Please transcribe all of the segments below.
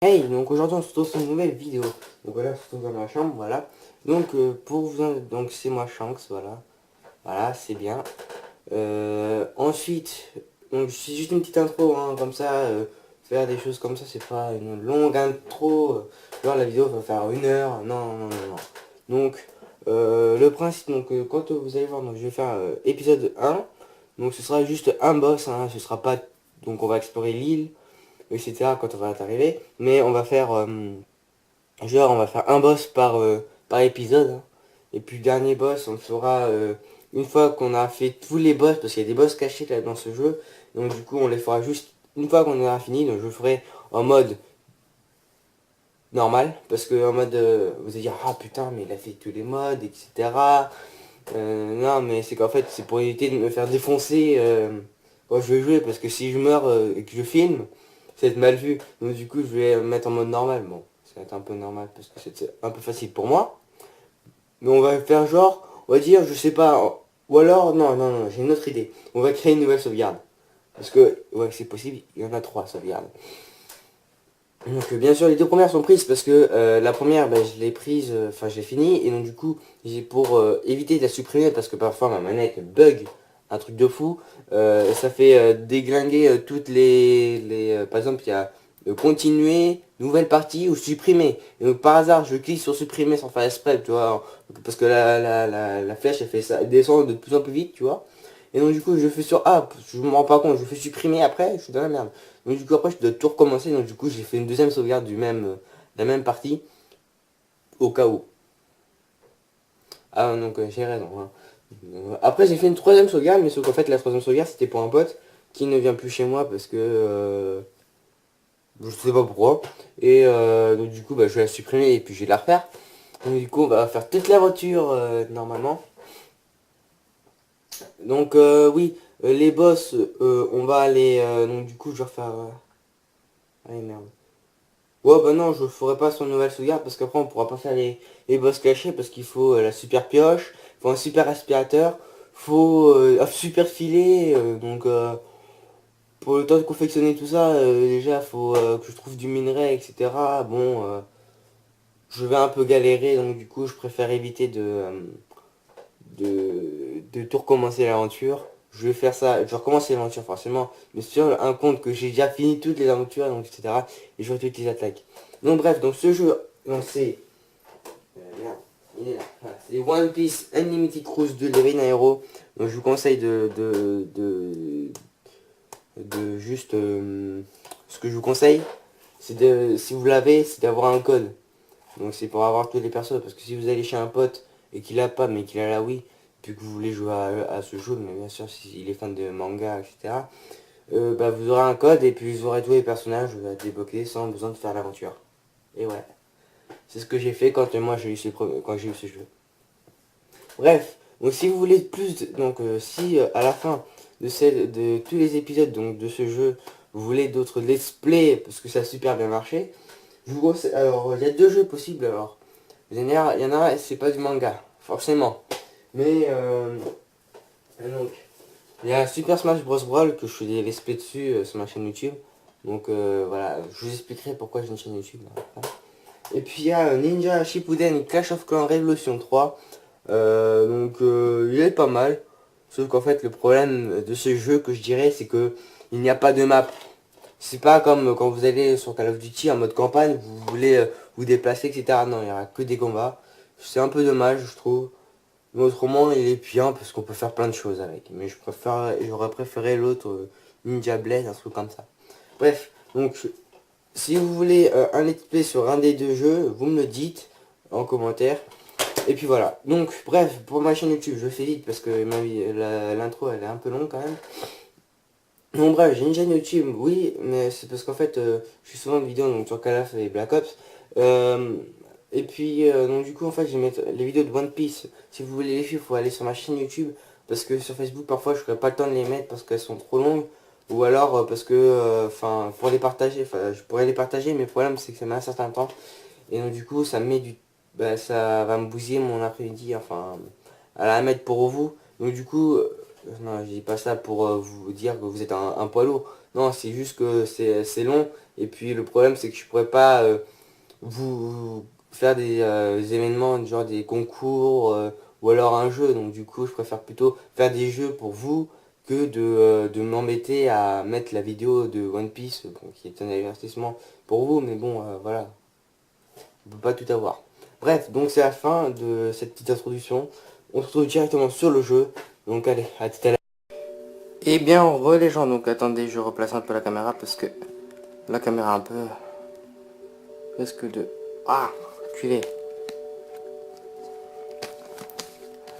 Hey, donc aujourd'hui on se retrouve sur une nouvelle vidéo. Donc voilà, on se retrouve dans ma chambre, voilà. Donc donc c'est moi Shanks, voilà. Voilà, c'est bien. Ensuite, donc c'est juste une petite intro, hein, comme ça, faire des choses comme ça, c'est pas une longue intro. Genre la vidéo va faire 1 heure, non, non, non, non. Donc le principe, donc quand vous allez voir, donc je vais faire épisode 1. Donc ce sera juste un boss, hein, ce sera pas, donc on va explorer l'île etc. quand on va arriver. Mais on va faire genre on va faire un boss par épisode, hein. Et puis le dernier boss on le fera une fois qu'on a fait tous les boss, parce qu'il y a des boss cachés là dans ce jeu. Donc du coup on les fera juste une fois qu'on aura fini. Donc je le ferai en mode normal, parce que en mode vous allez dire ah putain mais il a fait tous les modes etc. Non mais c'est qu'en fait c'est pour éviter de me faire défoncer quand je vais jouer, parce que si je meurs et que je filme, ça va être mal vu. Donc du coup je vais mettre en mode normal. Bon, ça va être un peu normal parce que c'est un peu facile pour moi. Mais on va faire genre, on va dire, je sais pas, ou alors, non, non, non, j'ai une autre idée. On va créer une nouvelle sauvegarde. Parce que, ouais, c'est possible, il y en a 3 sauvegardes. Donc bien sûr les 2 premières sont prises parce que la première je l'ai prise, enfin je l'ai fini, et donc du coup j'ai pour éviter de la supprimer parce que parfois ma manette bug un truc de fou, ça fait déglinguer toutes par exemple il y a continuer, nouvelle partie ou supprimer. Et donc par hasard je clique sur supprimer sans faire exprès, tu vois, parce que la flèche elle fait ça, elle descend de plus en plus vite, tu vois. Et donc du coup je fais sur A, je me rends pas compte, je fais supprimer après, je suis dans la merde. Donc du coup après je dois tout recommencer, donc du coup j'ai fait une deuxième sauvegarde la même partie, au cas où. Ah donc j'ai raison, hein. Après j'ai fait une troisième sauvegarde, mais sauf qu'en fait la troisième sauvegarde c'était pour un pote qui ne vient plus chez moi parce que je sais pas pourquoi. Et donc du coup je vais la supprimer et puis je vais la refaire. Donc du coup on va faire toute l'aventure normalement. Donc oui, les boss, on va aller... donc du coup je vais refaire... Allez merde. Ouais bah non, je ferai pas son nouvelle sauvegarde parce qu'après on pourra pas faire les boss cachés, parce qu'il faut la super pioche, faut un super aspirateur, faut un super filet, donc pour le temps de confectionner tout ça, déjà faut que je trouve du minerai, etc. Bon, je vais un peu galérer, donc du coup je préfère éviter de tout recommencer l'aventure. Je vais faire ça, je vais recommencer l'aventure forcément, mais sur un compte que j'ai déjà fini toutes les aventures, donc etc. Et je toutes les attaques. Donc bref, donc ce jeu, donc c'est... merde, il est là. Voilà, c'est One Piece Unlimited Cruise 2 Levin Aero. Donc je vous conseille de juste... ce que je vous conseille, c'est de... Si vous l'avez, c'est d'avoir un code. Donc c'est pour avoir toutes les personnes, parce que si vous allez chez un pote et qu'il a pas mais qu'il a la Wii, puis que vous voulez jouer à ce jeu, mais bien sûr s'il est fan de manga, etc., vous aurez un code et puis vous aurez tous les personnages à débloquer sans besoin de faire l'aventure. Et ouais, c'est ce que j'ai fait quand moi j'ai eu quand j'ai eu ce jeu. Bref, donc si vous voulez plus, donc si à la fin de tous les épisodes donc de ce jeu, vous voulez d'autres let's play parce que ça a super bien marché, je vous conseille, alors il y a 2 jeux possibles alors. Il y en a, c'est pas du manga, forcément. Mais donc, il y a Super Smash Bros. Brawl que je fais des let's play dessus sur ma chaîne YouTube. Donc voilà, je vous expliquerai pourquoi j'ai une chaîne YouTube, hein, voilà. Et puis il y a Ninja Shippuden Clash of Clans Revolution 3. Il est pas mal. Sauf qu'en fait le problème de ce jeu que je dirais c'est que il n'y a pas de map. C'est pas comme quand vous allez sur Call of Duty en mode campagne, vous voulez vous déplacer, etc. Non, il n'y aura que des combats. C'est un peu dommage, je trouve. Mais autrement, il est bien parce qu'on peut faire plein de choses avec. Mais j'aurais préféré l'autre Ninja Blade, un truc comme ça. Bref, donc si vous voulez un let's play sur un des 2 jeux, vous me le dites en commentaire. Et puis voilà. Donc bref, pour ma chaîne YouTube, je fais vite parce que l'intro elle est un peu longue quand même. Bon bref, j'ai une chaîne YouTube, oui, mais c'est parce qu'en fait, je fais souvent de vidéos donc, sur Call of et Black Ops. Euh, et puis, donc du coup, en fait, je vais mettre les vidéos de One Piece. Si vous voulez les suivre, il faut aller sur ma chaîne YouTube. Parce que sur Facebook, parfois, je n'aurai pas le temps de les mettre parce qu'elles sont trop longues. Ou alors parce que, enfin, pour les partager, enfin, je pourrais les partager, mais le problème, c'est que ça met un certain temps. Et donc du coup, ça me met ça va me bousiller mon après-midi, enfin, à la mettre pour vous. Donc du coup, non, je dis pas ça pour vous dire que vous êtes un poids lourd. Non, c'est juste que c'est long. Et puis le problème, c'est que je pourrais pas vous faire des événements, genre des concours ou alors un jeu. Donc du coup, je préfère plutôt faire des jeux pour vous que de m'embêter à mettre la vidéo de One Piece, bon, qui est un avertissement pour vous, mais bon, voilà, on peut pas tout avoir. Bref, donc c'est la fin de cette petite introduction. On se retrouve directement sur le jeu. Donc allez, à tout à l'heure. Et bien, les gens, donc attendez, je replace un peu la caméra parce que la caméra un peu presque de... Ah, culé.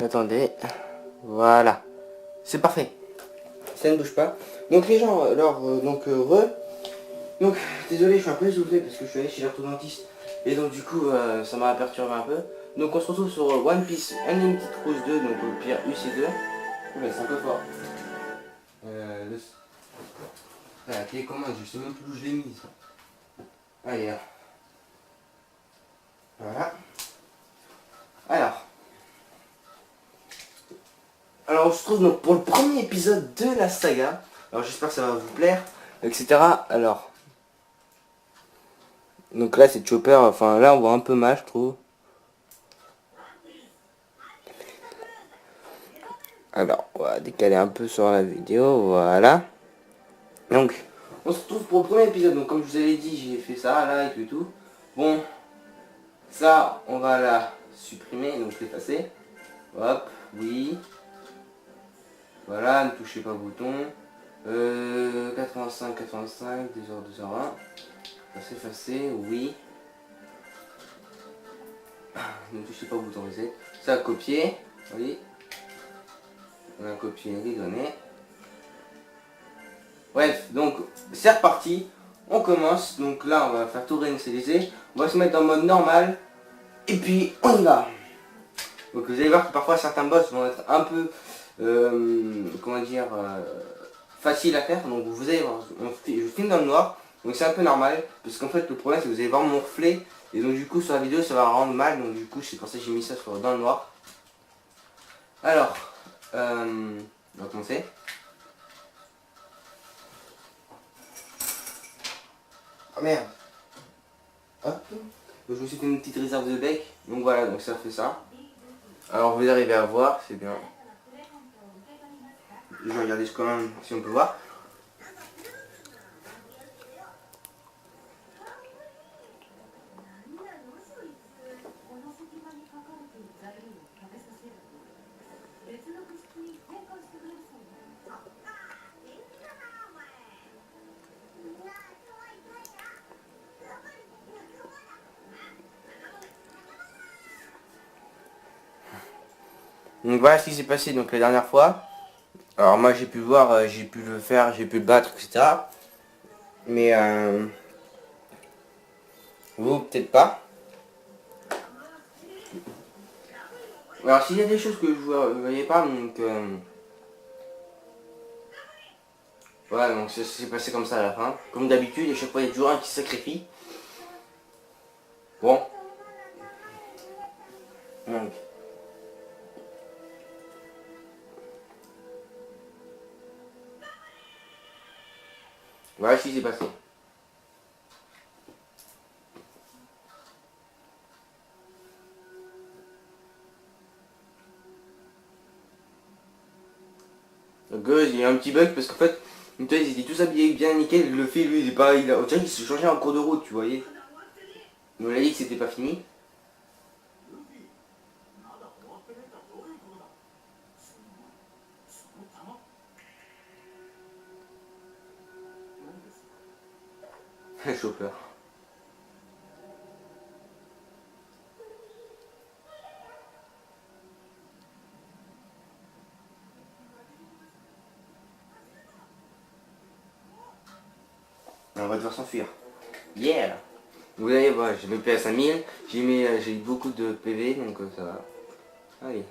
Attendez, voilà, c'est parfait. Ça ne bouge pas. Donc les gens, alors, donc, désolé, je suis un peu essoufflé parce que je suis allé chez l'orthodontiste. Et donc du coup, ça m'a perturbé un peu. Donc on se retrouve sur One Piece Unlimited Cruise 2, donc au pire UC2. Oula, c'est un peu fort. La télécommande, je sais même plus où je l'ai mise. Allez, là. Voilà. Alors on se retrouve donc pour le premier épisode de la saga. Alors j'espère que ça va vous plaire, etc. Alors, donc là c'est Chopper, enfin là on voit un peu mal je trouve. Alors, on va décaler un peu sur la vidéo, voilà. Donc, on se retrouve pour le premier épisode. Donc, comme je vous avais dit, j'ai fait ça, là, et tout. Bon, ça, on va la supprimer. Donc, je l'ai effacé. Hop, oui. Voilà, ne touchez pas au bouton. 85, 85, 2h, 2h1. Ça s'effacer, oui. Ne touchez pas au bouton reset. Ça a copié, oui. On a copié les données. Bref, donc c'est reparti, on commence, donc là on va faire tout réinitialiser, on va se mettre en mode normal, et puis on y va. Donc vous allez voir que parfois certains boss vont être un peu, comment dire, faciles à faire, donc vous allez voir, je filme dans le noir, donc c'est un peu normal, parce qu'en fait le problème c'est que vous allez voir mon reflet, et donc du coup sur la vidéo ça va rendre mal, donc du coup c'est pour ça que j'ai mis ça dans le noir. Alors, on va commencer. Ah merde. Hop. Je me suis fait une petite réserve de bec. Donc voilà, donc ça fait ça. Alors vous arrivez à voir, c'est bien. Je vais regarder quand même si on peut voir. Donc voilà ce qui s'est passé donc la dernière fois. Alors moi j'ai pu voir, j'ai pu le faire, j'ai pu le battre, etc. Mais vous peut-être pas. Alors s'il y a des choses que vous ne voyez pas, donc voilà, donc ça s'est passé comme ça à la fin. Comme d'habitude, à chaque fois il y a toujours un qui se sacrifie. Bon. Donc. Voilà ce qui s'est passé. Donc il y a un petit bug parce qu'en fait, ils étaient tous habillés bien nickel, le fait lui il est pas. On dirait qu'il s'est changé en cours de route, tu voyais. Il m'a dit que c'était pas fini. Chopper. On va devoir s'enfuir. Yeah. Vous voyez, voilà, j'ai mes PS à 1000, j'ai eu beaucoup de PV, donc ça va. Allez.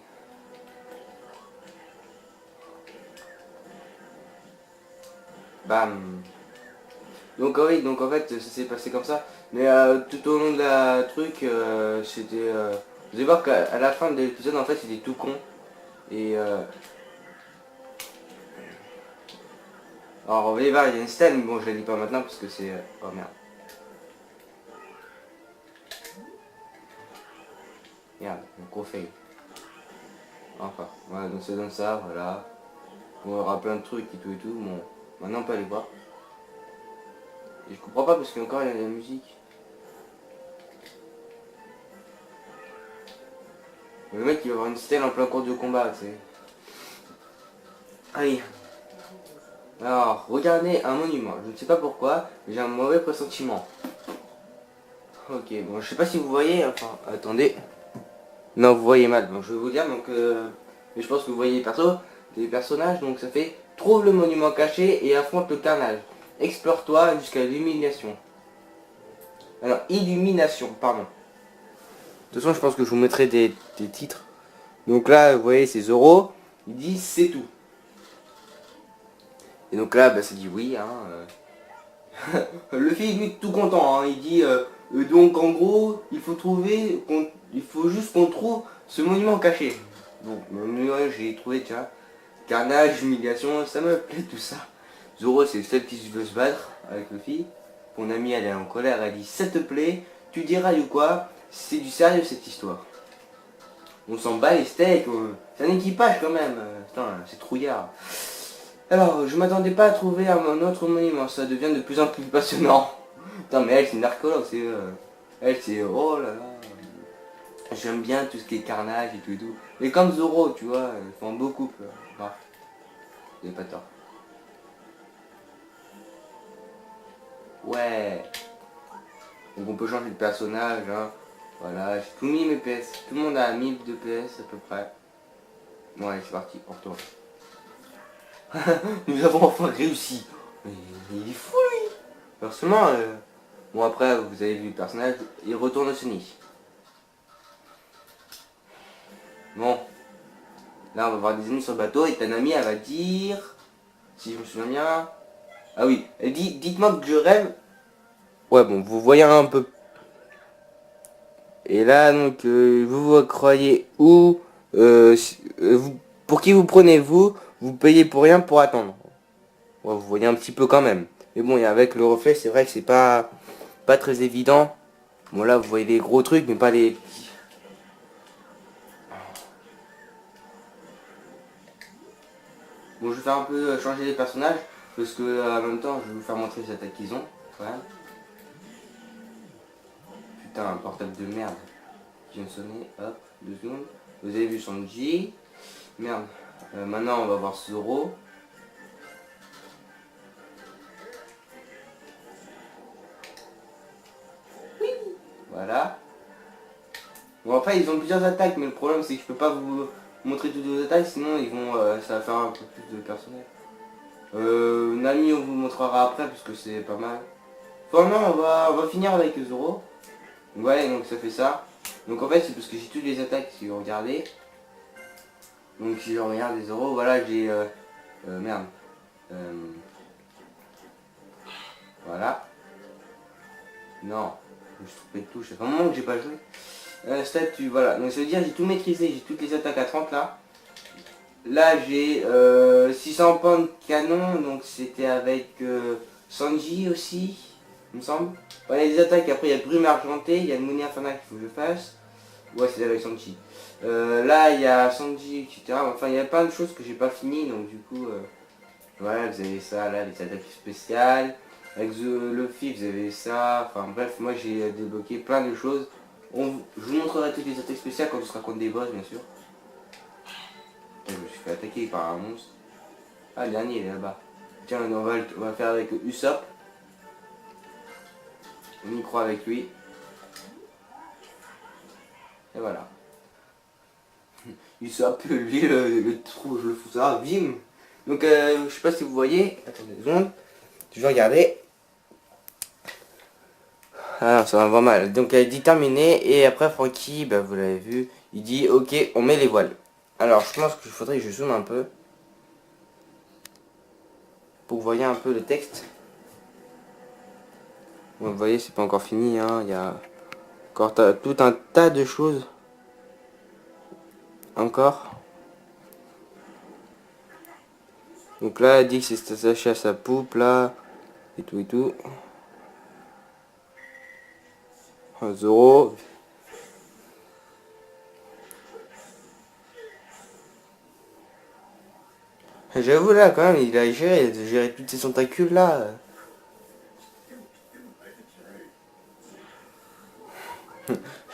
Bam. Donc oui, donc en fait, ça s'est passé comme ça. Mais tout au long de la truc, c'était... vous allez voir qu'à la fin de l'épisode, en fait, c'était tout con. Et Alors vous allez voir, il y a une stèle, mais bon je la lis pas maintenant parce que c'est... Oh merde. Merde, un gros fail. Enfin, voilà, donc ça donne ça, voilà. On aura plein de trucs et tout. Bon, maintenant on peut aller voir. Et je comprends pas parce qu'encore il y a de la musique. Le mec il va avoir une stèle en plein cours de combat, tu sais. Allez. Alors, regardez un monument. Je ne sais pas pourquoi, mais j'ai un mauvais pressentiment. Ok, bon, je sais pas si vous voyez, enfin, attendez. Non, vous voyez mal, bon, je vais vous dire, donc, mais je pense que vous voyez les personnages, donc ça fait trouve le monument caché et affronte le carnage. Explore-toi jusqu'à l'illumination. Alors, illumination, pardon. De toute façon, je pense que je vous mettrai des titres. Donc là, vous voyez, c'est Zoro. Il dit c'est tout. Et donc là, bah, ça dit oui. Hein. Le fils, lui, tout content. Hein. Il dit donc en gros, il faut juste qu'on trouve ce monument caché. Donc, ouais, j'ai trouvé, tiens. Carnage, humiliation, ça me plaît tout ça. Zoro, c'est le seul qui veut se battre avec Luffy. Mon amie, elle est en colère, elle dit ça te plaît, tu diras ou quoi, c'est du sérieux cette histoire. On s'en bat les steaks, c'est un équipage quand même. Putain, c'est trouillard. Alors, je m'attendais pas à trouver un autre monument, ça devient de plus en plus passionnant. Putain, mais elle, c'est une archéologue, c'est... elle, c'est... Oh là là. J'aime bien tout ce qui est carnage et tout. Mais comme Zoro, tu vois, ils font beaucoup peur. Bref, vous avez pas tort. Ouais. Donc on peut changer de personnage, hein. Voilà, j'ai tout mis mes PS. Tout le monde a 1000 de PS à peu près. Bon allez, c'est parti, on retourne. Nous avons enfin réussi. Mais il est fou lui. Forcément, bon après, vous avez vu le personnage, il retourne au Sony. Bon, là on va voir des ennemis sur le bateau et ta amie elle va dire, si je me souviens bien, ah oui, elle dit, dites-moi que je rêve. Ouais bon, vous voyez un peu. Et là donc, vous croyez où, pour qui vous prenez vous payez pour rien pour attendre. Ouais, vous voyez un petit peu quand même. Mais bon, et avec le reflet, c'est vrai que c'est pas très évident. Bon là, vous voyez les gros trucs, mais pas les petits. Bon, je vais faire un peu changer les personnages, parce que en même temps, je vais vous faire montrer les attaques qu'ils ont. Ouais. Putain, un portable de merde. Qui vient de sonner, hop, 2 secondes. Vous avez vu Sanji. Merde. Maintenant, on va voir Zoro. Voilà. Bon après ils ont plusieurs attaques mais le problème c'est que je peux pas vous montrer toutes les attaques sinon ils vont ça va faire un peu plus de personnel. Nami on vous montrera après parce que c'est pas mal. Enfin non on va finir avec Zoro. Ouais donc ça fait ça. Donc en fait c'est parce que j'ai toutes les attaques si vous regardez. Donc si je regarde les Zoro voilà j'ai merde. Voilà. Non. Je me suis trompé de touche. Ça fait un moment que j'ai pas joué. Statut, voilà. Donc ça veut dire j'ai tout maîtrisé, j'ai toutes les attaques à 30 là. Là j'ai 600 points de canon, donc c'était avec Sanji aussi, il me semble. Ouais, il y a des attaques, après il y a Brume Argentée, il y a le Mouni Infernal qu'il faut que je fasse. Ouais c'est avec Sanji. Là il y a Sanji, etc. Enfin il y a plein de choses que j'ai pas fini, donc du coup, ouais vous avez ça là, les attaques spéciales. Avec Luffy vous avez ça, enfin bref moi j'ai débloqué plein de choses. Je vous montrerai toutes les attaques spéciales quand on sera contre des boss bien sûr. Je me suis fait attaquer par un monstre. Ah, le dernier, il est là-bas. Tiens, on va le faire avec Usopp. On y croit avec lui. Et voilà. Usopp, lui, le trou, je le fous ça, bim. Donc, je sais pas si vous voyez. Attendez 2 secondes. Je vais regarder. Ah, ça va vraiment mal. Donc, elle dit terminé. Et après, Franky, bah, vous l'avez vu, il dit ok, on met les voiles. Alors, je pense qu'il faudrait que je zoome un peu. Pour que vous voyez un peu le texte. Bon, vous voyez, c'est pas encore fini. Hein. Il y a encore tout un tas de choses. Encore. Donc là, elle dit que c'est attaché à sa poupe, là, et tout et tout. 1 €. J'avoue là quand même, il a géré toutes ces tentacules là.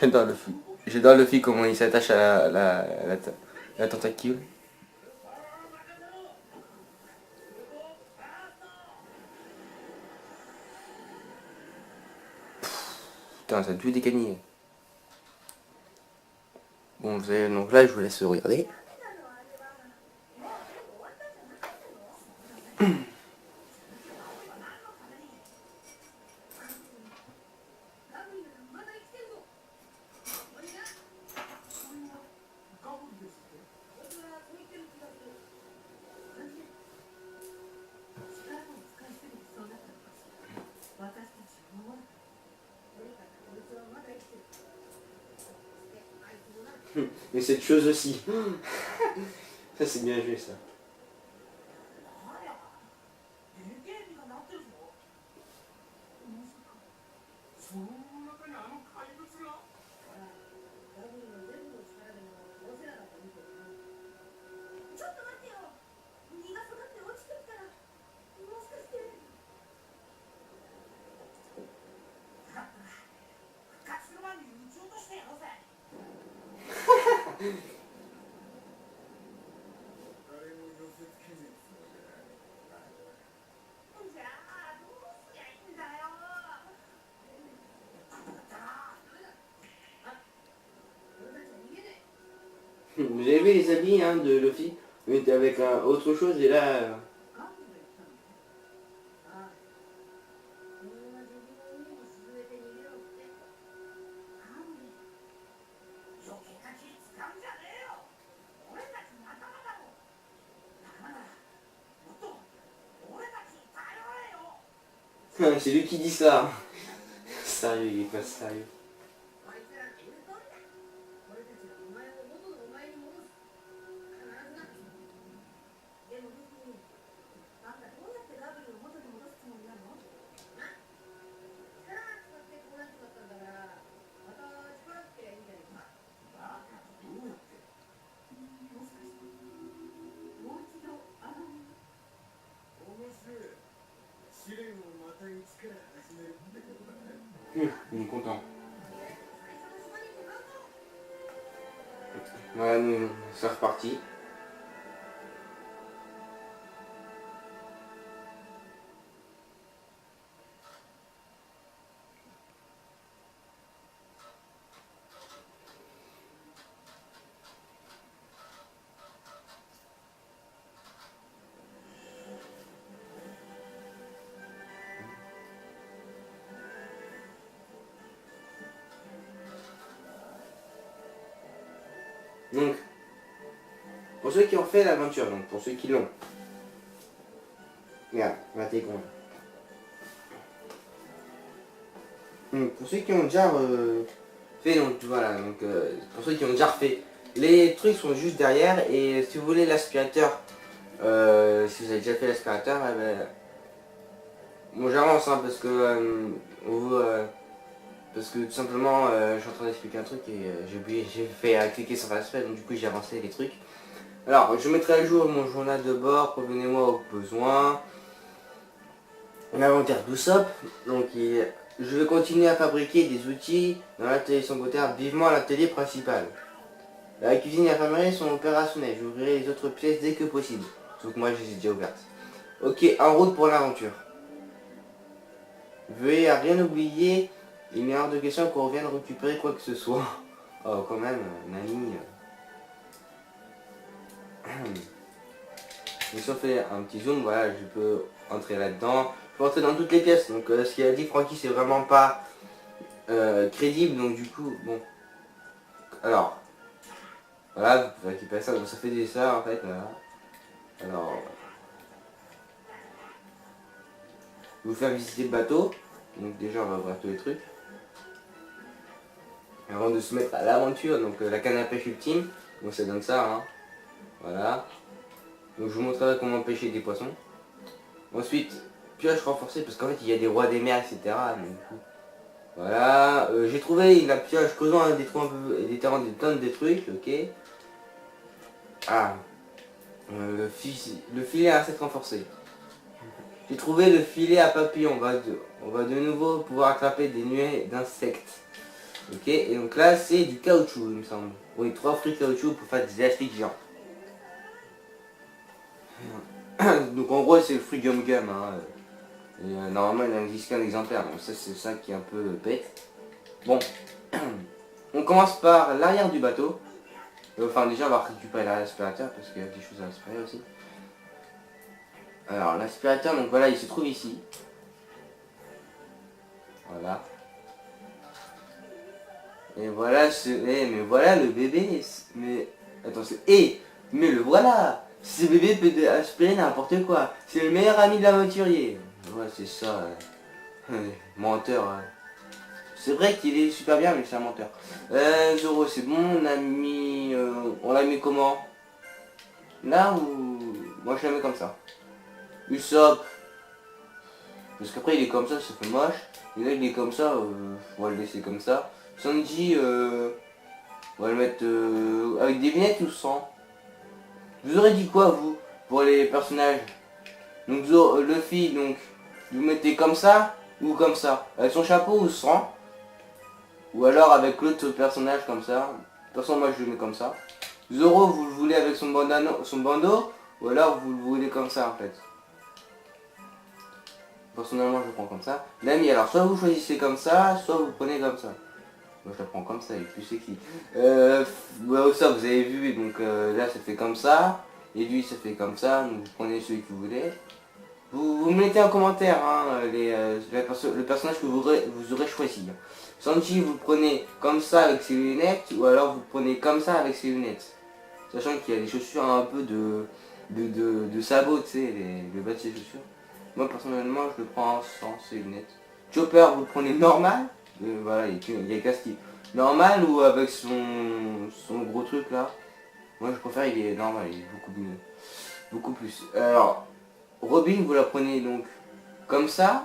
J'adore le film. J'adore le film comment il s'attache à la tentacule. Putain, ça a tout décanillé. Bon, donc là je vous laisse regarder. Mais cette chose aussi. Ça c'est bien joué ça. Vous avez vu les habits hein, de Luffy? Il était avec autre chose et là... c'est lui qui dit ça. Sérieux, il est pas sérieux. Il est content. Voilà, nous, c'est reparti. Donc, pour ceux qui ont fait l'aventure, donc pour ceux qui l'ont. Regarde, va t'es con. Donc, pour ceux qui ont déjà fait, donc voilà, donc pour ceux qui ont déjà refait, les trucs sont juste derrière et si vous voulez l'aspirateur, si vous avez déjà fait l'aspirateur, eh ben, bon j'avance hein, parce que parce que tout simplement je suis en train d'expliquer un truc et j'ai oublié, j'ai fait cliquer sur l'aspect donc du coup j'ai avancé les trucs. Alors je mettrai à jour mon journal de bord, prévenez-moi au besoin. L'inventaire d'Usopp, donc je vais continuer à fabriquer des outils dans l'atelier secondaire vivement à l'atelier principal. La cuisine et l'infirmerie sont opérationnelles, j'ouvrirai les autres pièces dès que possible. Sauf que moi je les ai déjà ouvertes. Ok, en route pour l'aventure. Veuillez à rien oublier, il n'est hors de question qu'on revienne récupérer quoi que ce soit. Oh quand même, Nani. Si on fait un petit zoom, voilà, je peux entrer là-dedans. Je peux entrer dans toutes les pièces. Donc ce qu'il a dit Francky c'est vraiment pas crédible. Donc du coup, bon. Alors, voilà, vous pouvez récupérer ça. Donc ça fait des ça en fait. Voilà. Alors, je vais vous faire visiter le bateau. Donc déjà on va ouvrir tous les trucs. Avant de se mettre à l'aventure, donc la canne à pêche ultime. Donc ça donne ça, hein. Voilà. Donc je vous montrerai comment pêcher des poissons. Ensuite, pioche renforcée parce qu'en fait il y a des rois des mers, etc. Mais du coup, voilà, j'ai trouvé la pioche causant des trous un peu, des terrains, des tonnes de trucs, ok. Ah, le filet à insectes renforcé. J'ai trouvé le filet à papillons, on va de nouveau pouvoir attraper des nuées d'insectes. Ok, et donc là c'est du caoutchouc il me semble. Oui, 3 fruits de caoutchouc pour faire des élastiques géants. Donc en gros c'est le fruit gum gum. Hein. Et, normalement il n'existe qu'un exemplaire, donc ça c'est ça qui est un peu bête. Bon, on commence par l'arrière du bateau. Enfin déjà on va récupérer l'aspirateur parce qu'il y a des choses à aspirer aussi. Alors l'aspirateur, donc voilà, il se trouve ici. Voilà. Et voilà mais voilà le bébé. Mais attends, mais le voilà. Ce bébé peut aspirer n'importe quoi. C'est le meilleur ami de l'aventurier. Ouais, c'est ça. Menteur. Hein. C'est vrai qu'il est super bien, mais c'est un menteur. Zoro, c'est bon, on l'a mis comment? Là ou... Moi je la mets comme ça. Usopp. Parce qu'après il est comme ça fait moche. Et là il est comme ça, on va le laisser comme ça. Sanji, on va le mettre avec des lunettes ou sans. Vous aurez dit quoi vous, pour les personnages? Donc Luffy, donc, vous mettez comme ça ou comme ça? Avec son chapeau ou sans? Ou alors avec l'autre personnage comme ça? De toute façon moi je le mets comme ça. Zoro, vous le voulez avec son bandeau, ou alors vous le voulez comme ça en fait. Personnellement je le prends comme ça. L'ami, alors soit vous choisissez comme ça, soit vous prenez comme ça. Moi je la prends comme ça, il est plus sexy. Ça vous avez vu, donc là ça fait comme ça. Et lui ça fait comme ça, donc vous prenez celui que vous voulez. Vous me mettez en commentaire hein, le personnage que vous aurez choisi. Sanji vous prenez comme ça avec ses lunettes, ou alors vous prenez comme ça avec ses lunettes. Sachant qu'il y a des chaussures un peu de sabot, tu sais, le bas de ses chaussures. Moi personnellement je le prends sans ses lunettes. Chopper vous le prenez normal, voilà, il y a qu'un style. Normal ou avec son gros truc là. Moi je préfère il est normal, il est beaucoup mieux. Beaucoup plus. Alors, Robin vous la prenez donc comme ça,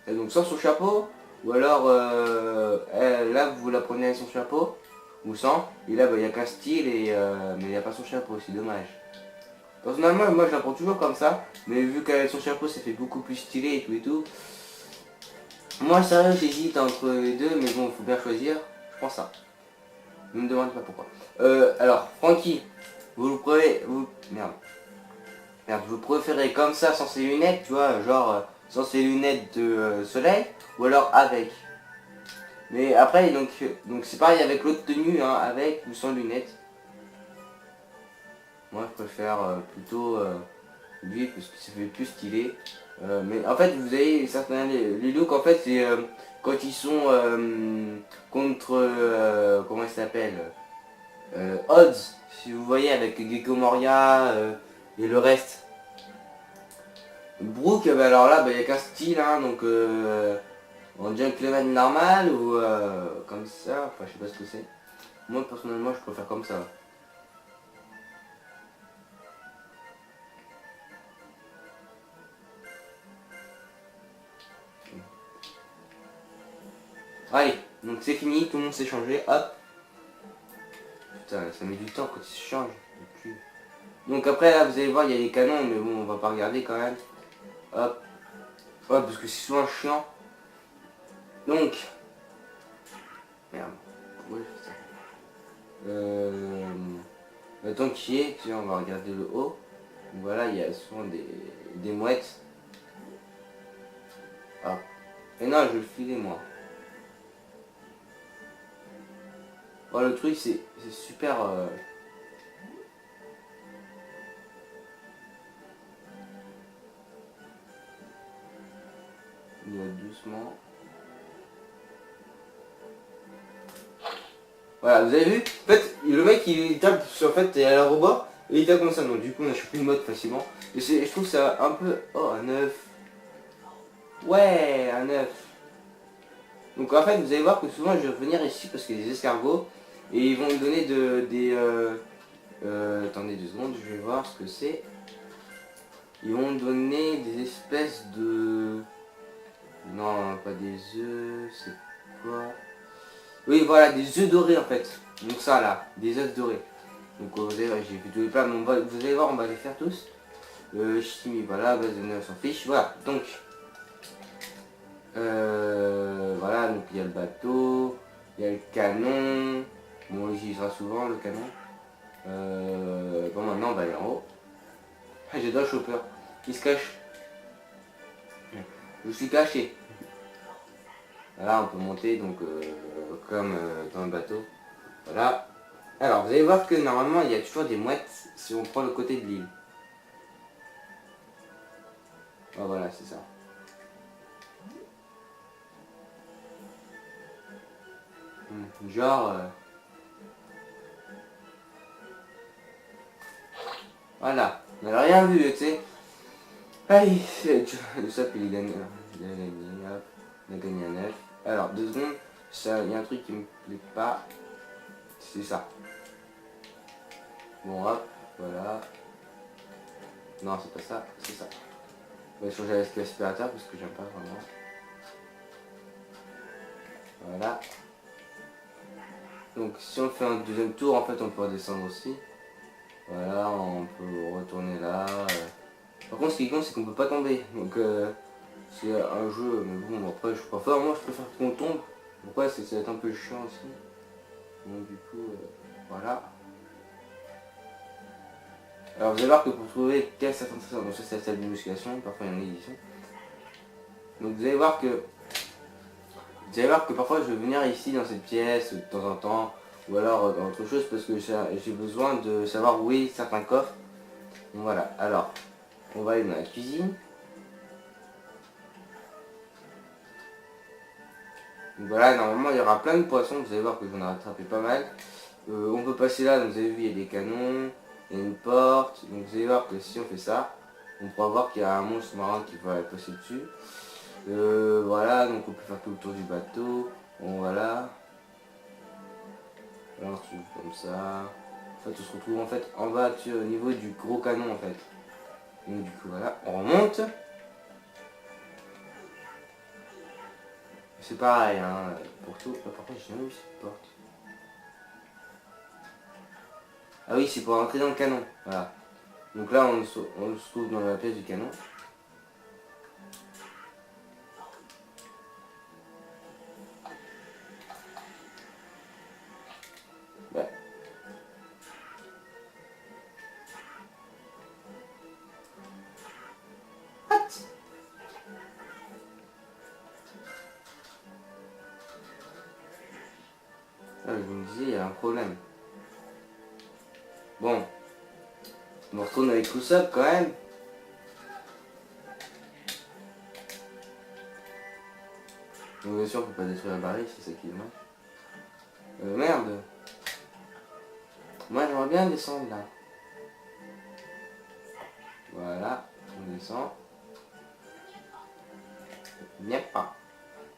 et donc sans son chapeau, ou alors là vous la prenez avec son chapeau, ou sans, et là il n'y a qu'un style, mais il n'y a pas son chapeau, c'est dommage. Personnellement moi je la prends toujours comme ça, mais vu qu'avec son chapeau ça fait beaucoup plus stylé et tout. Moi sérieux j'hésite entre les deux, mais bon il faut bien choisir, je prends ça. Ne me demandez pas pourquoi. Alors Frankie, vous le prenez, merde, vous préférez comme ça sans ses lunettes, tu vois, genre sans ses lunettes de soleil, ou alors avec. Mais après, donc c'est pareil avec l'autre tenue, hein, avec ou sans lunettes. Moi je préfère plutôt lui parce que ça fait plus stylé. Mais en fait vous avez certains les looks en fait c'est quand ils sont contre comment il s'appelle Odds, si vous voyez avec Gecko Moria et le reste. Brooke, bah alors là il n'y a qu'un style hein, donc en gentleman normal ou comme ça, enfin je sais pas ce que c'est. Moi personnellement je préfère comme ça. Allez, donc c'est fini, tout le monde s'est changé, hop. Putain, ça met du temps quand il se change. Donc après là vous allez voir il y a les canons, mais bon on va pas regarder quand même. Hop. Hop, parce que c'est souvent chiant. Donc. Merde. Ouais, c'est ça. Tant qu'il y est, tu vois, on va regarder le haut. Donc voilà, il y a souvent des mouettes. Hop. Et non, je vais le filer moi. Oh, le truc c'est super... Il va doucement. Voilà, vous avez vu? En fait, le mec il tape sur en fait, il y a la robot et il tape comme ça. Donc du coup on a chopé une mode facilement. Et je trouve ça un peu... Oh, un œuf. Ouais, un œuf. Donc en fait vous allez voir que souvent je vais venir ici parce qu'il y a des escargots. Et ils vont me donner attendez 2 secondes, je vais voir ce que c'est. Ils vont donner des espèces de... Non, pas des œufs, c'est quoi? Oui, voilà, des œufs dorés en fait. Donc ça là, des œufs dorés. Donc vous allez voir, j'ai fait tous les plats, mais vous allez voir, on va les faire tous. Chimie, voilà, base de neuf, on s'en fiche. Voilà, donc... voilà, donc il y a le bateau, il y a le canon. Bon, on l'utilisera souvent, le canon. Bon, maintenant, on va aller en haut. Ah, j'adore le chopper. Qui se cache? Je suis caché. Voilà, on peut monter, donc, comme dans le bateau. Voilà. Alors, vous allez voir que normalement, il y a toujours des mouettes si on prend le côté de l'île. Ah, voilà, c'est ça. Genre... voilà. On n'a rien vu, tu sais. Allez, le sap il est gagné. Il a gagné, hop. On a gagné un œuf. Alors, 2 secondes. Il y a un truc qui me plaît pas. C'est ça. Bon, hop, voilà. Non, c'est pas ça, c'est ça. On va changer avec l'aspirateur parce que j'aime pas vraiment. Voilà. Donc si on fait un deuxième tour, en fait, on peut redescendre aussi. Voilà, on peut retourner là. Par contre, ce qui compte, c'est qu'on peut pas tomber. Donc c'est un jeu, mais bon, après, je préfère, moi, je préfère qu'on tombe. Pourquoi? C'est ça va être un peu chiant aussi. Donc du coup, voilà. Alors vous allez voir que pour trouver quelle sensation, donc ça c'est la salle de musculation, parfois il y a une édition. Donc vous allez voir que parfois je vais venir ici dans cette pièce de temps en temps, ou alors dans autre chose parce que j'ai besoin de savoir où est certains coffres. Donc voilà, alors on va aller dans la cuisine. Donc voilà, normalement il y aura plein de poissons, vous allez voir que j'en ai rattrapé pas mal. On peut passer là, donc vous avez vu il y a des canons, il y a une porte, donc vous allez voir que si on fait ça, on pourra voir qu'il y a un monstre marin qui va passer dessus. Voilà, donc on peut faire tout le tour du bateau. Bon voilà. Là on se trouve comme ça. En fait on se retrouve en fait en bas au niveau du gros canon en fait. Donc du coup voilà, on remonte. C'est pareil hein, pour tout. Par contre j'ai jamais vu cette porte. Ah oui, c'est pour entrer dans le canon. Voilà. Donc là on se trouve dans la pièce du canon. Ouais. Ah, je me disais, il y a un problème. Bon, on retourne avec tout ça quand même. Donc bien sûr, on peut pas détruire la barrière, c'est ça qui est dommage. Merde. Moi j'aimerais bien descendre là. Voilà, on descend. Bien pas.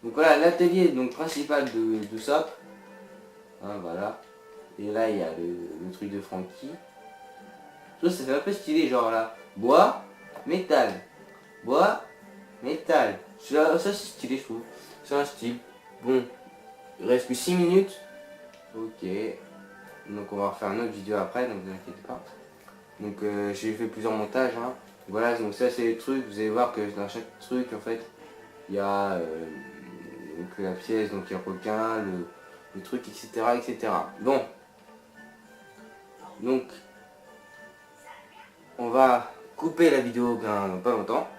Donc voilà, l'atelier donc principal de SOP. Hein, voilà. Et là il y a le truc de Frankie. Ça fait un peu stylé, genre là. Bois, métal. Bois, métal. Ça c'est stylé je trouve. C'est un style. Bon, il reste que 6 minutes. Ok. Donc on va refaire une autre vidéo après, donc ne vous inquiétez pas. Donc j'ai fait plusieurs montages. Hein. Voilà, donc ça c'est les trucs. Vous allez voir que dans chaque truc en fait, il y a donc, la pièce, donc il y a le requin, le truc, etc., etc. Bon. Donc on va couper la vidéo dans pas longtemps.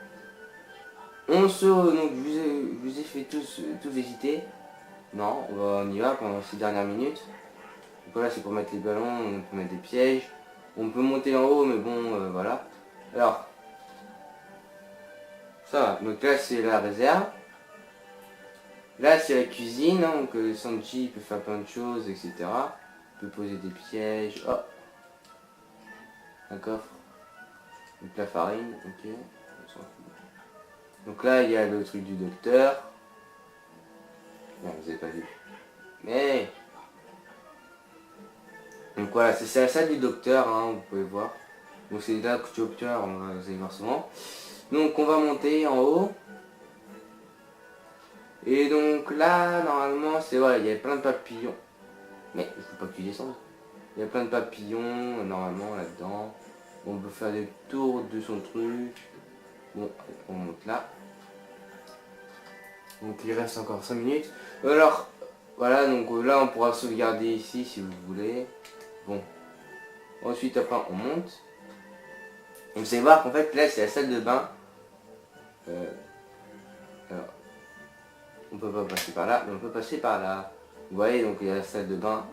Donc je vous ai fait tous hésiter. Non, on y va pendant ces dernières minutes. Donc voilà, c'est pour mettre les ballons, on peut mettre des pièges. On peut monter en haut, mais bon, voilà. Alors, ça va. Donc là, c'est la réserve. Là, c'est la cuisine. Hein, donc Sanji peut faire plein de choses, etc. Il peut poser des pièges. Oh, un coffre. Donc la farine, ok. On s'en fout. Donc là, il y a le truc du docteur. Non, vous avez pas vu. Mais... Donc voilà, c'est la salle du docteur, hein, vous pouvez voir. Donc c'est là que Chopper, vous allez voir souvent. Donc on va monter en haut. Et donc là, normalement, c'est voilà, il y a plein de papillons. Mais il faut pas que tu descendes. Il y a plein de papillons, normalement, là-dedans. On peut faire des tours de son truc. Bon, on monte là. Donc il reste encore 5 minutes. Alors, voilà, donc là, on pourra sauvegarder ici, si vous voulez. Bon. Ensuite, après, on monte. Vous allez voir qu'en fait, là, c'est la salle de bain. Alors, on peut pas passer par là, mais on peut passer par là. Vous voyez, donc il y a la salle de bain.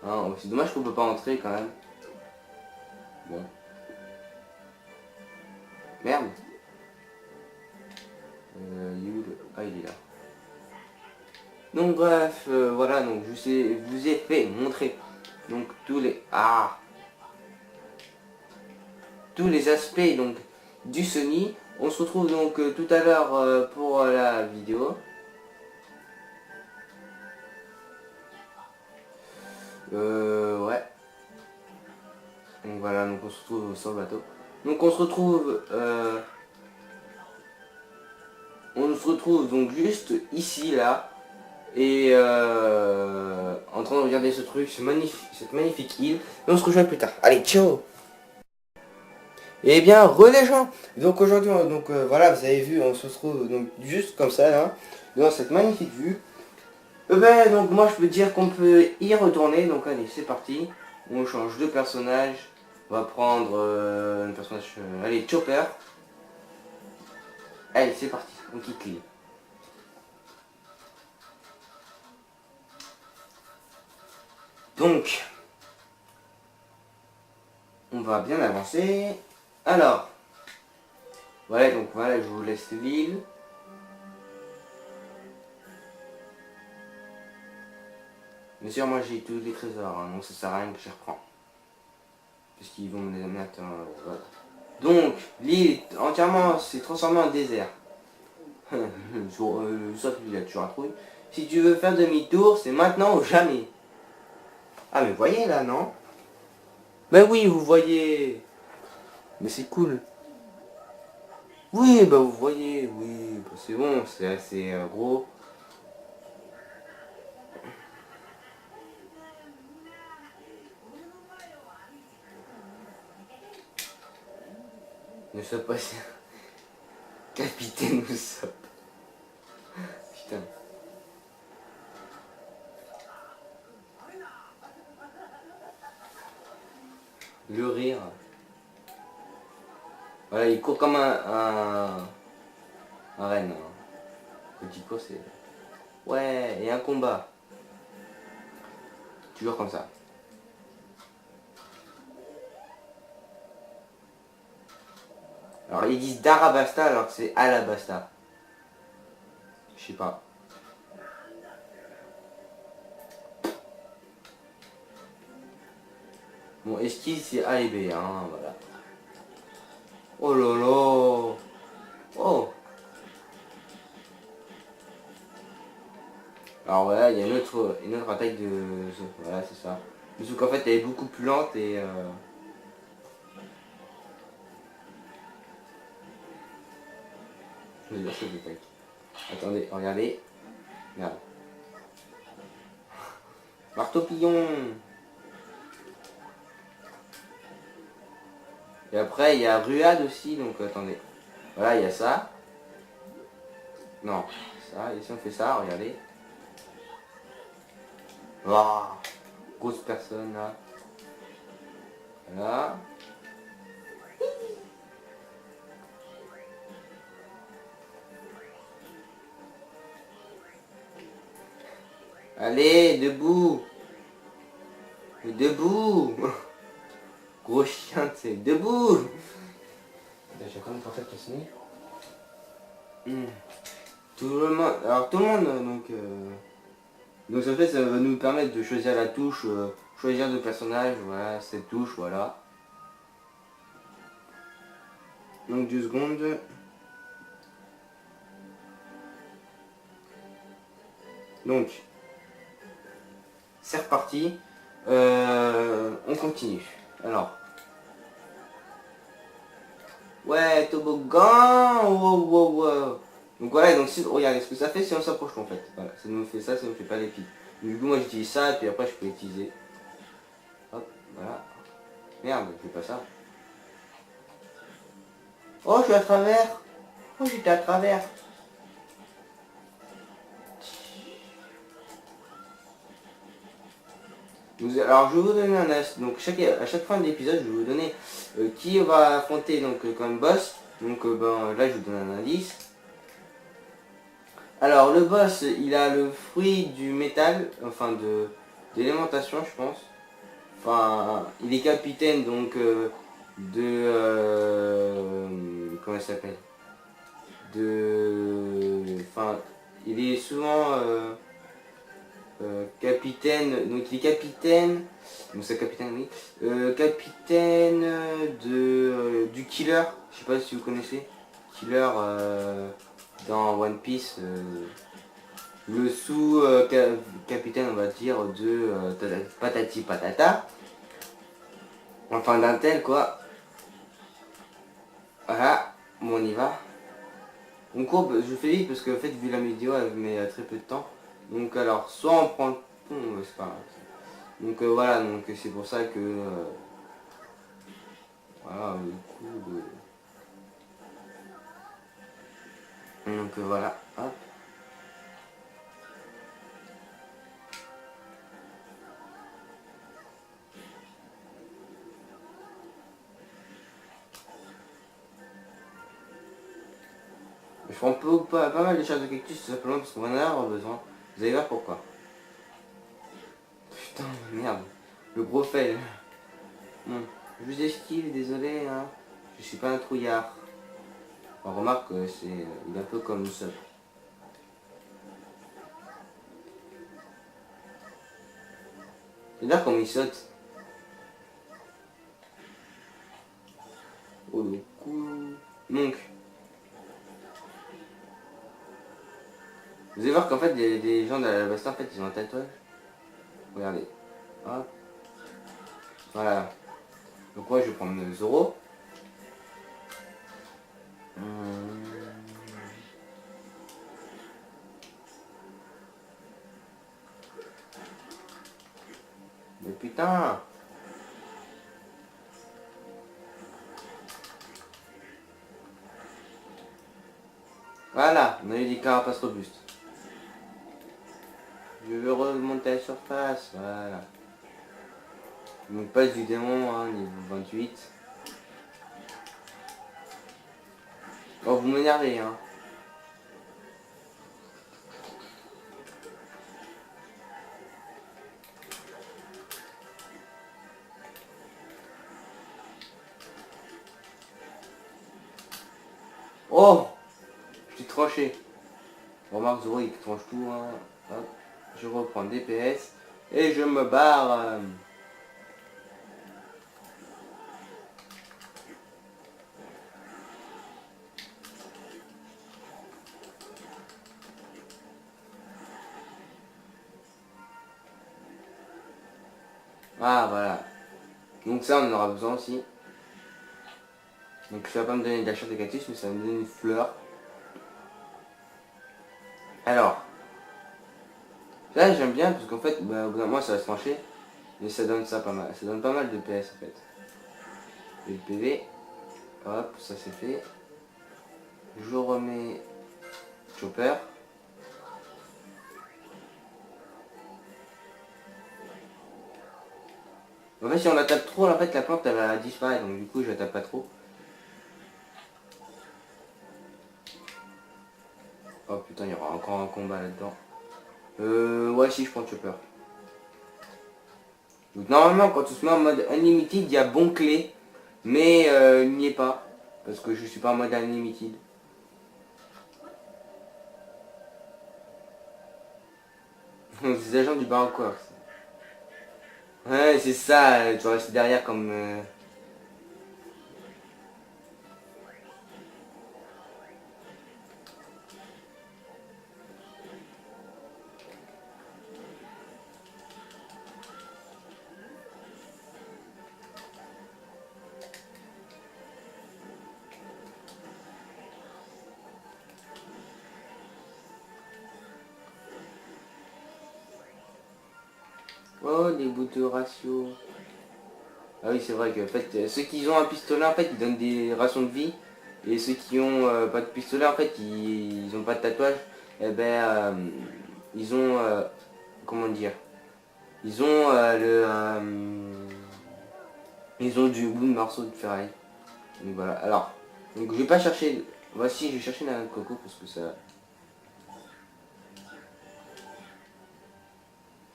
Hein, c'est dommage qu'on peut pas entrer quand même. Bon. Merde. Il est où le... Ah, il est là. Donc bref, voilà, donc vous ai fait montrer donc tous les aspects donc du Sony. On se retrouve donc tout à l'heure pour la vidéo. Ouais. Donc voilà, donc on se retrouve sur le bateau. Donc on se retrouve donc juste ici là. Et en train de regarder ce truc, cette magnifique île. Et on se rejoint plus tard. Allez, ciao. Eh bien, les gens. Donc aujourd'hui, voilà, vous avez vu, on se retrouve donc juste comme ça là, dans cette magnifique vue. Ben donc moi je peux dire qu'on peut y retourner. Donc allez, c'est parti. On change de personnage. On va prendre un personnage. Allez, Chopper. Allez, c'est parti. On quitte l'île. Donc, on va bien avancer. Alors, voilà, donc voilà, je vous laisse l'île. Bien sûr, moi j'ai tous les trésors, hein, donc ça sert à rien que je reprends. Parce qu'ils vont me les mettre. Voilà. Donc, l'île entièrement s'est transformée en désert. Sauf qu'il a toujours un trouille. Si tu veux faire demi-tour, c'est maintenant ou jamais. Ah mais vous voyez là, non? Ben oui, vous voyez. Mais c'est cool. Oui, bah vous voyez, oui, bah, c'est bon, c'est assez gros. Ne sois pas capitaine Usopp. Putain. Le rire. Voilà, il court comme un renne. Le petit quoi c'est... Ouais, et un combat. Toujours comme ça. Alors ils disent Darabasta alors que c'est Alabasta. Je sais pas. Bon, esquisse c'est A et B, hein, voilà. Oh là là. Oh. Alors voilà, il y a une autre attaque de... Voilà, c'est ça. Sauf qu'en fait, elle est beaucoup plus lente et... Je vais dire cette attaque. Attendez, regardez. Regarde. Marteau pilon. Et après, il y a Ruade aussi, donc attendez. Voilà, il y a ça. Non, ça, et si on fait ça, regardez. Waouh, grosse personne là. Voilà. Allez, debout. Debout. Gros chien, c'est debout. J'ai quand même pensé à sonner. Tout le monde, alors tout le monde, donc en fait ça va nous permettre de choisir la touche, choisir de personnage, voilà, cette touche, voilà. Donc 2 secondes. Donc, c'est reparti. On continue. Alors, Ouais, toboggan. Wow, wow, wow. Donc voilà, donc si, regardez ce que ça fait si on s'approche en fait. Voilà, ça nous fait ça, ça nous fait pas les pics. Du coup moi j'utilise ça et puis après je peux utiliser. Hop, voilà. Merde, je fais pas ça. Oh, je suis à travers. Oh, j'étais à travers. Alors je vais vous donner un as. Donc à chaque fin de l'épisode, je vais vous donner qui va affronter donc comme boss. Donc ben, là je vous donne un indice. Alors le boss, il a le fruit du métal, enfin de d'élémentation je pense. Enfin, il est capitaine donc comment il s'appelle? Enfin, il est souvent capitaine, donc il est capitaine, donc c'est capitaine oui, capitaine du Killer, je sais pas si vous connaissez, Killer dans One Piece, le sous-capitaine on va dire de Patati Patata, enfin d'un tel quoi, voilà, bon on y va. On courbe, je fais vite parce que en fait vu la vidéo elle met très peu de temps, donc alors soit on prend le pont, c'est pas grave. Donc voilà, donc c'est pour ça que voilà le coup de... Donc voilà, hop. Je prends pas mal de charges de cactus tout simplement parce qu'on va en avoir besoin. Vous allez voir pourquoi. Putain merde, le gros fail. Bon, je vous esquive, désolé hein. Je suis pas un trouillard. On remarque il est un peu comme ça. C'est là comme il saute. Oh le coup. Donc, vous allez voir qu'en fait des gens de la Bastille en fait ils ont un tatouage. Regardez. Hop. Voilà. Donc moi je vais prendre le Zoro. Mais putain. Voilà, on a eu des carapaces robustes. Je veux remonter à la surface, voilà. Donc passe du démon, hein, niveau 28. Oh, vous m'énervez, hein. Oh, je suis tranché. Remarque, Zoro, il tranche tout, hein. Hop, je reprends DPS et je me barre. Ah, voilà. Donc ça, on en aura besoin aussi. Donc ça va pas me donner de la chair de cactus, mais ça va me donner une fleur. Alors, là j'aime bien parce qu'en fait, bah, au bout d'un moment ça va se trancher. Mais ça donne ça pas mal. Ça donne pas mal de PS en fait. Et le PV, hop, ça c'est fait. Je remets Chopper. En fait si on la tape trop, en fait la plante elle va disparaître, donc du coup je la tape pas trop. Oh putain, il y aura encore un combat là-dedans. Ouais si je prends Chopper. Donc normalement quand on se met en mode Unlimited, il y a bon clé. Mais il n'y est pas. Parce que je suis pas en mode Unlimited. C'est des agents du Baroque. Ouais c'est ça, tu vas rester derrière comme... Oh, les bouts de ratio. Ah oui, c'est vrai que en fait, ceux qui ont un pistolet, en fait, ils donnent des rations de vie. Et ceux qui ont pas de pistolet, en fait, ils ont pas de tatouage. Eh ben, ils ont... comment dire? Ils ont ils ont du bout de morceau de ferraille. Donc voilà. Alors, donc, je vais pas chercher... Voici, je vais chercher la coco parce que ça...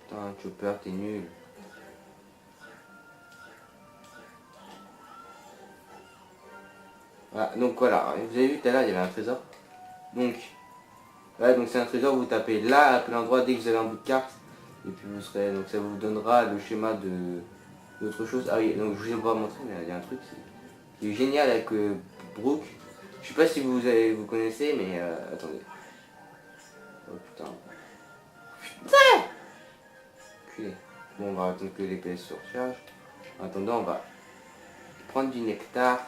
Putain, Chopper, t'es nul. Voilà, donc voilà, vous avez vu tout à l'heure, il y avait un trésor. Donc, voilà, donc c'est un trésor, vous tapez là, à plein endroit, dès que vous avez un bout de carte. Et puis vous serez, donc ça vous donnera le schéma de d'autre chose. Ah oui, donc je vous ai pas montré, mais il y a un truc qui est génial avec Brooke. Je sais pas si vous connaissez, mais attendez. Oh putain. Culé. Bon, on va attendre que les PS se rechargent. En attendant, on va prendre du nectar.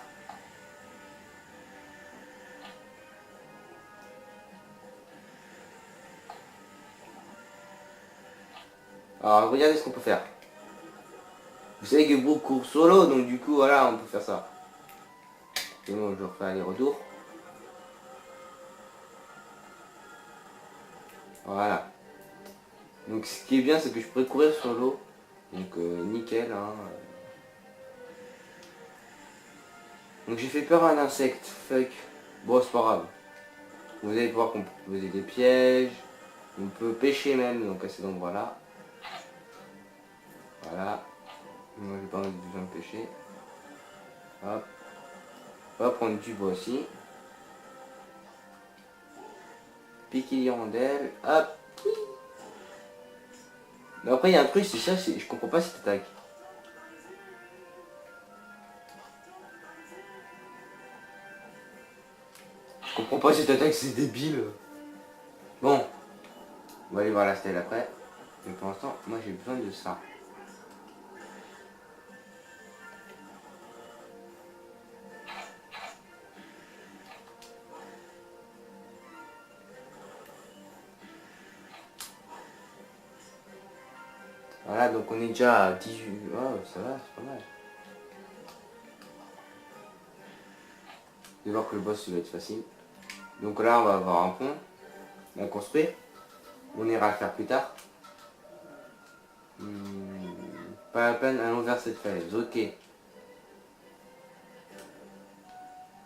Alors, regardez ce qu'on peut faire. Vous savez que Brooke court solo, donc du coup, voilà, on peut faire ça. Et moi, je refais aller-retour. Voilà. Donc, ce qui est bien, c'est que je pourrais courir sur l'eau. Donc, nickel, hein. Donc, j'ai fait peur à un insecte. Fuck. Bon, c'est pas grave. Vous allez voir qu'on peut poser des pièges. On peut pêcher même, donc à cet endroit-là. Voilà. Moi, j'ai pas envie de besoin de pêcher. Hop. On va prendre du bois aussi. Piquer l'hirondelle. Hop. Mais après, il y a un truc, c'est ça, je comprends pas cette attaque. Je comprends pas cette attaque, c'est débile. Bon. On va aller voir la stèle après. Mais pour l'instant, moi, j'ai besoin de ça. Voilà, donc on est déjà à 18. Oh, ça va, c'est pas mal. Vous allez voir que le boss, il va être facile. Donc là, on va avoir un pont à construire. On ira le faire plus tard. Pas la peine, allons vers cette falaise. Ok.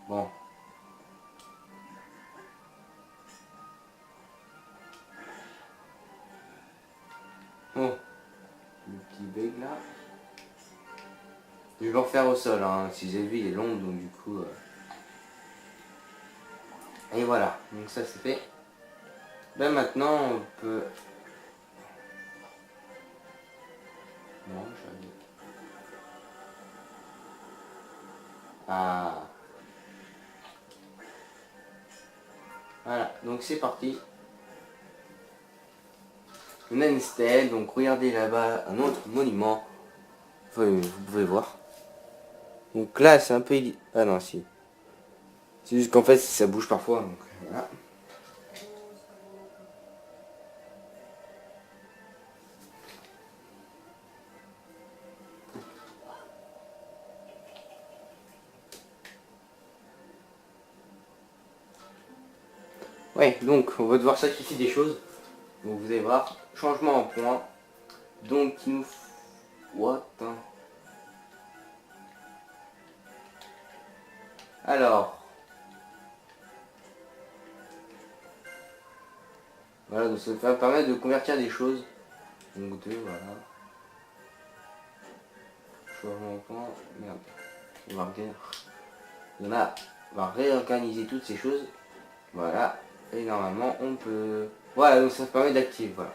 Bon. Oh. Le petit bug là. Je vais le refaire au sol. Hein. Si vous avez vu, il est long, donc du coup... Et voilà. Donc ça, c'est fait. Ben maintenant, on peut... Non, j'avais... Ah. Voilà. Donc c'est parti. On a une stèle. Donc regardez là-bas, un autre monument. Enfin, vous pouvez voir. Donc là, c'est un peu... Ah non, si. C'est juste qu'en fait, ça bouge parfois. Donc voilà. Ouais, donc on va devoir sacrifier des choses. Donc vous allez voir, changement en point. Donc il nous... What hein. Alors... Voilà, donc ça va permettre de convertir des choses. Donc deux, voilà. Changement en point. Merde. On va regarder. On va réorganiser toutes ces choses. Voilà. Et normalement on peut... Voilà, donc ça permet d'activer. Voilà.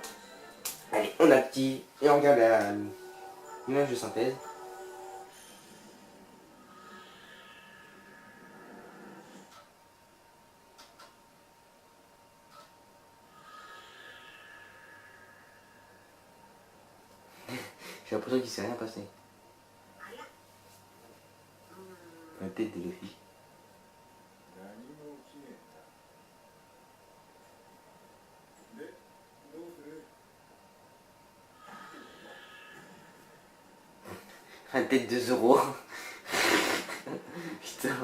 Allez, on active et on regarde l'image de synthèse. J'ai l'impression qu'il s'est rien passé. La tête de Luffy. La tête de Zoro. Putain.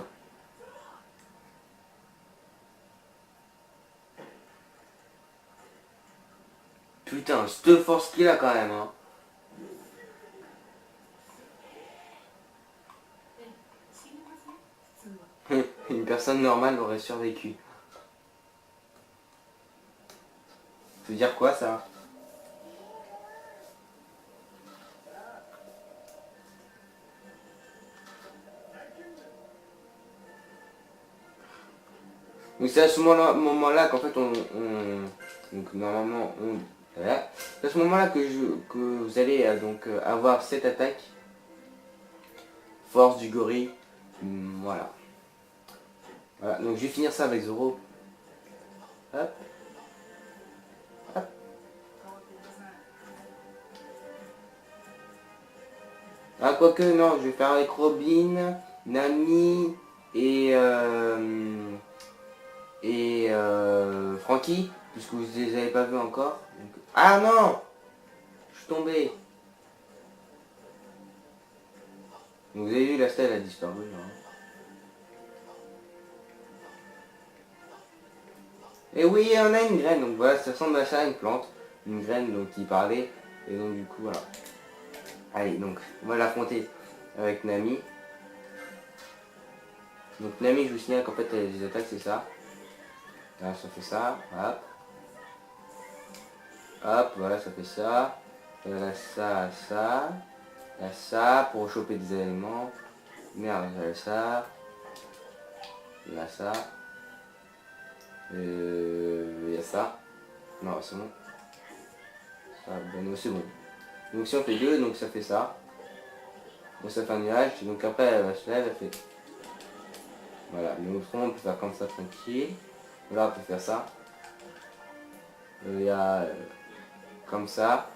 Putain, cette force qu'il a quand même, hein. Une personne normale aurait survécu. Ça veut dire quoi ça? Donc c'est à ce moment-là qu'en fait donc normalement voilà. C'est à ce moment-là que vous allez donc avoir cette attaque. Force du gorille. Voilà. Voilà. Donc je vais finir ça avec Zoro. Hop. Hop. Ah quoique non, je vais faire avec Robin, Nami et Frankie, puisque vous ne les avez pas vus encore. Donc... Ah non, je suis tombé. Donc, vous avez vu, la stèle a disparu. Hein. Et oui, on a une graine, donc voilà, ça ressemble à ça, une plante. Une graine donc, qui parlait. Et donc du coup, voilà. Allez, donc, on va l'affronter avec Nami. Donc Nami, je vous signale qu'en fait, les attaques, c'est ça. Là, ça fait ça, hop. Hop, voilà, ça fait ça. Là, ça. Là, ça, pour choper des éléments. Merde, j'avais ça. Là, ça. Il y a ça. Non, c'est bon. Ça, ben, c'est bon. Donc si on fait deux, donc ça fait ça. Donc ça fait un nuage. Donc après, elle va se lever, elle fait... Voilà, le neutron, on peut faire comme ça, tranquille. Là, on peut faire ça. Il y a... comme ça.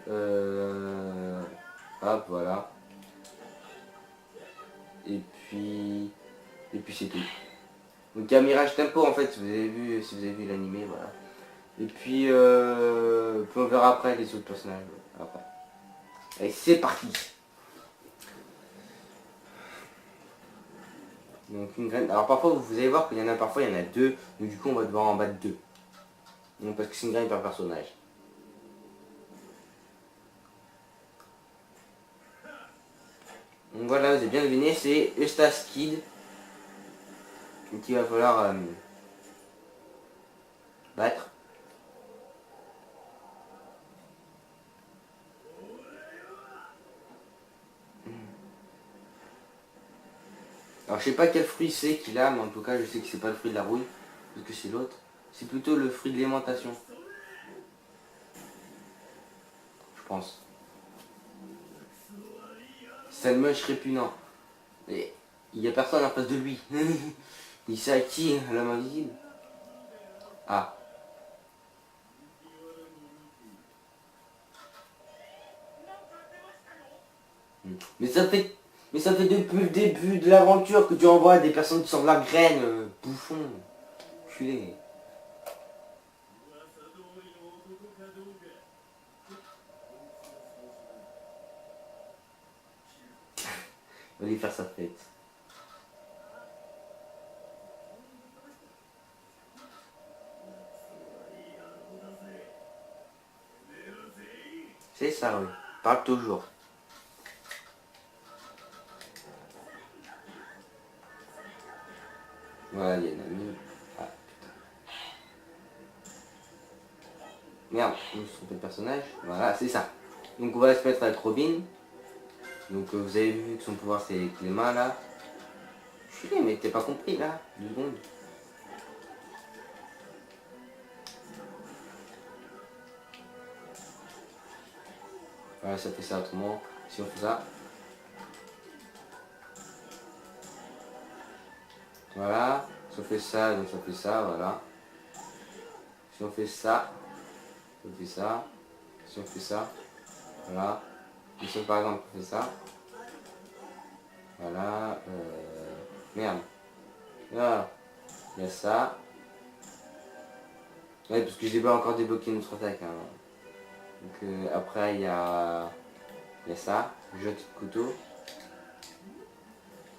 Hop, voilà. Et puis c'est tout. Donc il y a Mirage Tempo en fait, si vous avez vu l'animé, voilà. Et puis on verra après les autres personnages. Après. Allez, c'est parti. Donc une graine. Alors parfois vous allez voir qu'il y en a parfois il y en a deux. Donc du coup on va devoir en battre deux. Donc, parce que c'est une graine par personnage. Donc voilà, vous avez bien deviné, c'est Eustace Kid. Donc il va falloir battre. Alors je sais pas quel fruit c'est qu'il a, mais en tout cas je sais que c'est pas le fruit de la rouille, parce que c'est l'autre. C'est plutôt le fruit de l'aimantation. Je pense. C'est le moche répugnant. Et il n'y a personne en face de lui. Il sait à qui, l'homme invisible. Ah. Mais ça fait depuis le début de l'aventure que tu envoies des personnes qui sont de la graine, bouffon. Culé. Il va aller faire sa fête. C'est ça, oui. Parle toujours. Voilà, il y a une amie. Ah, putain. Merde, je me suis trompé de personnage. Voilà, c'est ça. Donc on va se mettre avec Robin. Donc vous avez vu que son pouvoir c'est avec les mains là. Je suis mais t'as pas compris là. 2 secondes. Voilà, ça fait ça autrement. Si on fait ça. Voilà. Si on fait ça, donc ça fait ça, voilà. Si on fait ça, on fait ça. Si on fait ça, voilà. Et si par exemple on fait ça, voilà. Merde. Là, il y a ça. Ouais, parce que j'ai pas encore débloqué notre attaque. Hein. Donc après il y a ça. Je jette le couteau.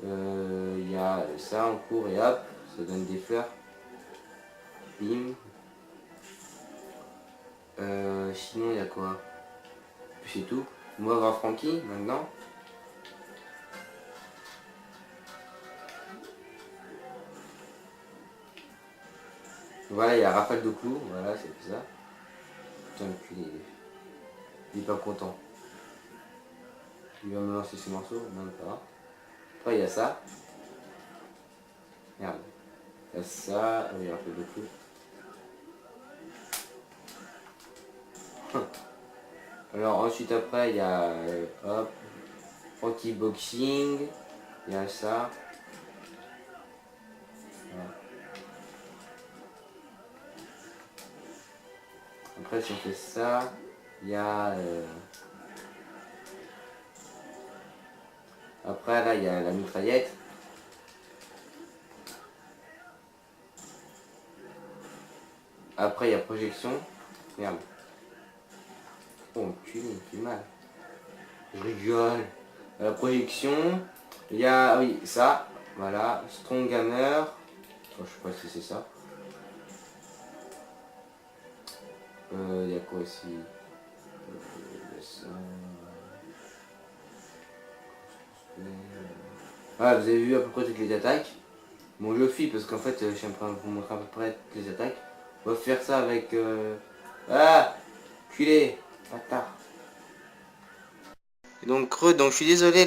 Il y a ça, on court et hop, ça donne des fleurs. Bim. Sinon, il y a quoi? Puis c'est tout. On va voir Francky maintenant. Voilà, il y a rafale de clous. Voilà, c'est ça. Putain, le cul, il est pas content. Il va me lancer ses morceaux, même pas. Après, il y a ça. Merde. Il y a ça. Ah oui, il y a rafale de clous. Alors ensuite après il y a hop, anti-boxing, il y a ça. Voilà. Après si on fait ça, il y a après là il y a la mitraillette. Après il y a projection. Merde. Oh enculé, il fait mal. Je rigole. La projection. Il y a, ah oui, ça. Voilà. Strong Hammer. Oh, je sais pas si c'est ça. Il y a quoi ici? Il y a ça. Voilà, vous avez vu à peu près toutes les attaques. Bon, je le fais parce qu'en fait, je suis en train de vous montrer à peu près toutes les attaques. On va faire ça avec... Ah, culé, bâtard. Donc je suis désolé,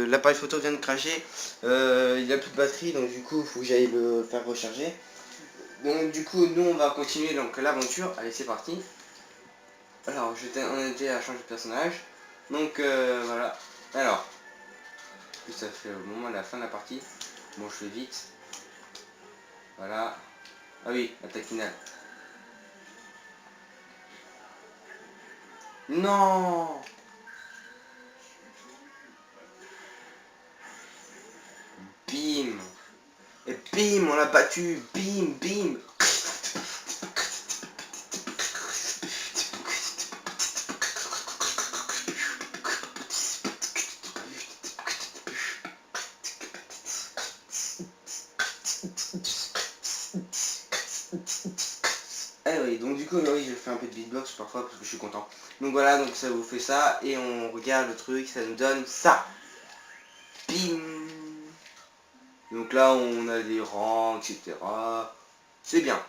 l'appareil photo vient de cracher. Il a plus de batterie, donc du coup, il faut que j'aille le faire recharger. Donc du coup, nous, on va continuer donc l'aventure. Allez, c'est parti. Alors, on a déjà changé de personnage. Donc voilà. Alors, ça fait au moment de la fin de la partie. Bon, je fais vite. Voilà. Ah oui, attaque finale. Non! Bim! Et bim, on l'a battu! Bim, bim! Ah oui, donc du coup, oui, je fais un peu de beatbox parfois parce que je suis content. Donc voilà, donc ça vous fait ça, et on regarde le truc, ça nous donne ça! Bim! Donc là, on a des rangs, etc. C'est bien.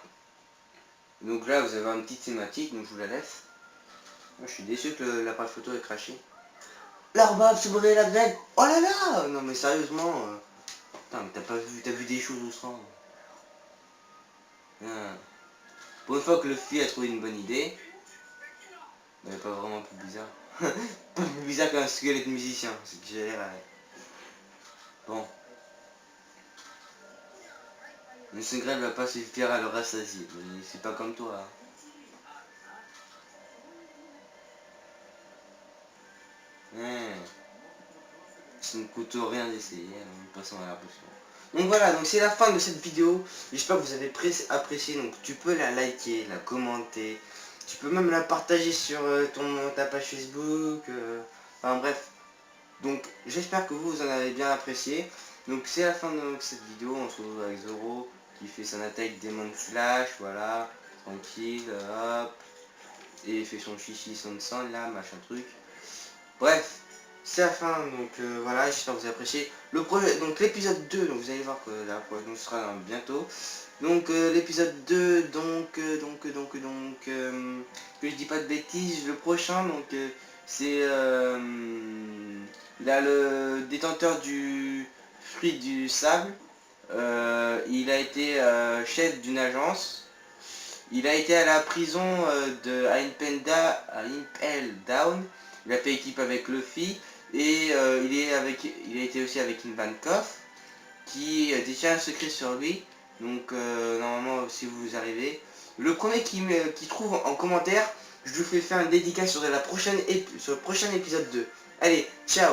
Donc là, vous avez une petite thématique, donc je vous la laisse. Moi, je suis déçu que l'appareil photo ait craché. L'arbre se brûler la grève. Oh là là! Non mais sérieusement, putain, mais t'as vu des choses au sang. Hein. Pour une fois que le fille a trouvé une bonne idée, mais pas vraiment plus bizarre. Pas plus bizarre qu'un squelette musicien, c'est que j'ai l'air. Bon. Mais ce grève va pas suffire à le rassasier, mais c'est pas comme toi. Hein. Hein. Ça ne coûte rien d'essayer, en passant à la potion. Donc voilà, donc c'est la fin de cette vidéo. J'espère que vous avez apprécié. Donc tu peux la liker, la commenter. Tu peux même la partager sur ta page Facebook. Enfin bref. Donc j'espère que vous en avez bien apprécié. Donc c'est la fin de cette vidéo. On se retrouve avec Zoro qui fait son attaque Demon Slash. Voilà. Tranquille. Hop. Et il fait son chichi, son sang là, machin truc. Bref. C'est la fin, donc voilà, j'espère que vous avez apprécié le projet, donc l'épisode 2, donc vous allez voir que la prochaine sera bientôt. Donc l'épisode 2, que je dis pas de bêtises, le prochain, donc c'est là le détenteur du fruit du sable. Il a été chef d'une agence. Il a été à la prison de Impel Down. Il a fait équipe avec Luffy. Et il a été aussi avec Ivankov, qui détient un secret sur lui. Donc normalement, si vous arrivez, le premier qui trouve en commentaire, je vous fais faire une dédicace sur le prochain épisode 2. Allez, ciao!